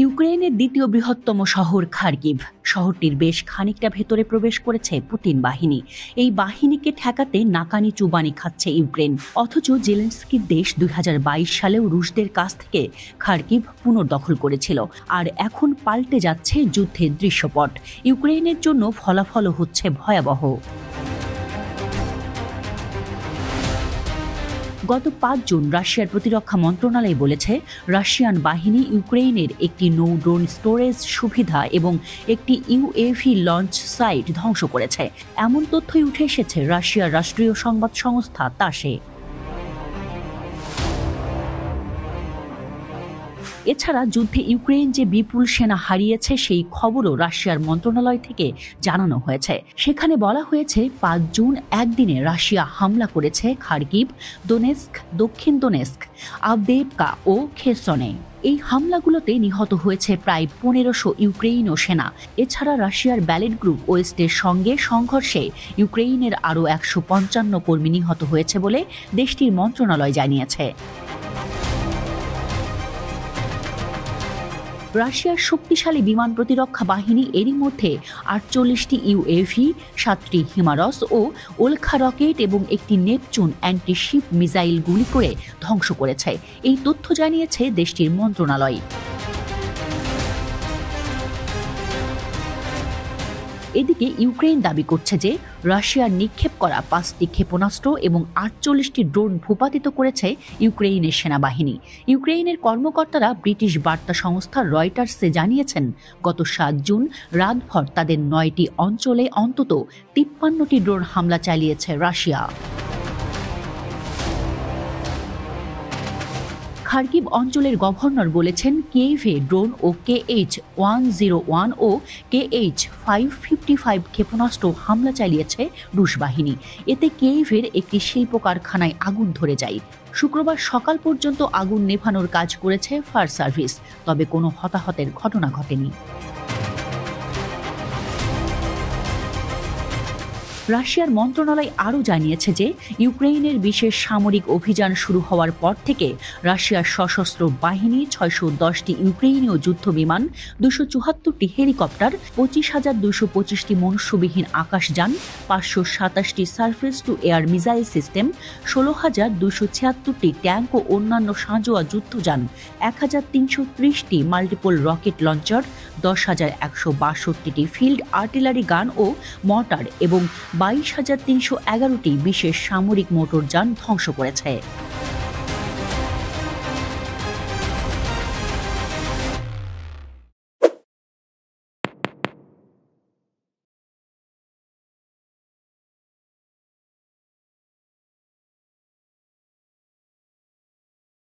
ইউক্রেনের দ্বিতীয় বৃহত্তম শহর খার্কিভ শহরটির বেশ খানিকটা ভেতরে প্রবেশ করেছে পুতিন বাহিনী। এই বাহিনীকে ঠেকাতে নাকানি চুবানি খাচ্ছে ইউক্রেন। অথচ জেলেনস্কির দেশ 2022 সালেও রুশদের কাছ থেকে খার্কিভ পুনর্দখল করেছিল। আর এখন পাল্টে যাচ্ছে যুদ্ধের দৃশ্যপট। ইউক্রেনের জন্য ফলাফলও হচ্ছে ভয়াবহ। গত 5 জুন রাশিয়ার প্রতিরক্ষা মন্ত্রণালয় বলেছে, রাশিয়ান বাহিনী ইউক্রেনের একটি নৌ ড্রোন স্টোরেজ সুবিধা এবং একটি ইউএভি লঞ্চ সাইট ধ্বংস করেছে। এমন তথ্যই উঠে এসেছে রাশিয়ার রাষ্ট্রীয় সংবাদ সংস্থা তাসে। এছাড়া যুদ্ধে ইউক্রেন যে বিপুল সেনা হারিয়েছে সেই খবরও রাশিয়ার মন্ত্রণালয় থেকে জানানো হয়েছে। সেখানে বলা হয়েছে 5 জুন একদিনে রাশিয়া হামলা করেছে খার্কিভ, দোনেস্ক, দক্ষিণ দোনেস্ক, আভদিভকা ও খেরসনে। এই হামলাগুলোতে নিহত হয়েছে প্রায় 1500 ইউক্রেনীয় সেনা। এছাড়া রাশিয়ার ব্যালেট গ্রুপ ওয়েস্টের সঙ্গে সংঘর্ষে ইউক্রেনের আরও 155 কর্মী নিহত হয়েছে বলে দেশটির মন্ত্রণালয় জানিয়েছে। রাশিয়ার শক্তিশালী বিমান প্রতিরক্ষা বাহিনী এরই মধ্যে 48টি ইউএভি, 7টি হিমারস ও ওলখা রকেট এবং একটি নেপচুন অ্যান্টি-শিপ মিসাইল গুলি করে ধ্বংস করেছে। এই তথ্য জানিয়েছে দেশটির মন্ত্রণালয়। এদিকে ইউক্রেন দাবি করছে যে রাশিয়ার নিক্ষেপ করা 5টি ক্ষেপণাস্ত্র এবং 48টি ড্রোন ভূপাতিত করেছে ইউক্রেনের সেনাবাহিনী। ইউক্রেনের কর্মকর্তারা ব্রিটিশ বার্তা সংস্থা রয়টার্সে জানিয়েছেন, গত 7 জুন রাতভর তাদের 9টি অঞ্চলে অন্তত 53টি ড্রোন হামলা চালিয়েছে রাশিয়া। খার্কিভ অঞ্চলের গভর্নর বলেছেন, কিয়েভে ড্রোন ও KH-101 ও KH-555 ক্ষেপণাস্ত্র হামলা চালিয়েছে রুশ বাহিনী। এতে কিয়েভের একটি শিল্প কারখানায় আগুন ধরে যায়। শুক্রবার সকাল পর্যন্ত আগুন নেভানোর কাজ করেছে ফায়ার সার্ভিস, তবে কোনো হতাহতের ঘটনা ঘটেনি। রাশিয়ার মন্ত্রণালয় আরও জানিয়েছে যে ইউক্রেনের বিশেষ সামরিক অভিযান শুরু হওয়ার পর থেকে রাশিয়ার সশস্ত্র বাহিনী 610টি ইউক্রেনীয় যুদ্ধবিমান, 274টি হেলিকপ্টার, 25,225টি মনুষ্যবিহীন আকাশযান, 527টি surface to air missile system, 16,276টি ট্যাঙ্ক ও অন্যান্য সাঁজোয়া যুদ্ধযান, 1,330টি মাল্টিপল রকেট লঞ্চার, 10,162টি ফিল্ড আর্টিলারি গান ও মর্টার এবং 22,311টি বিশেষ সামরিক মোটরযান ধ্বংস করেছে।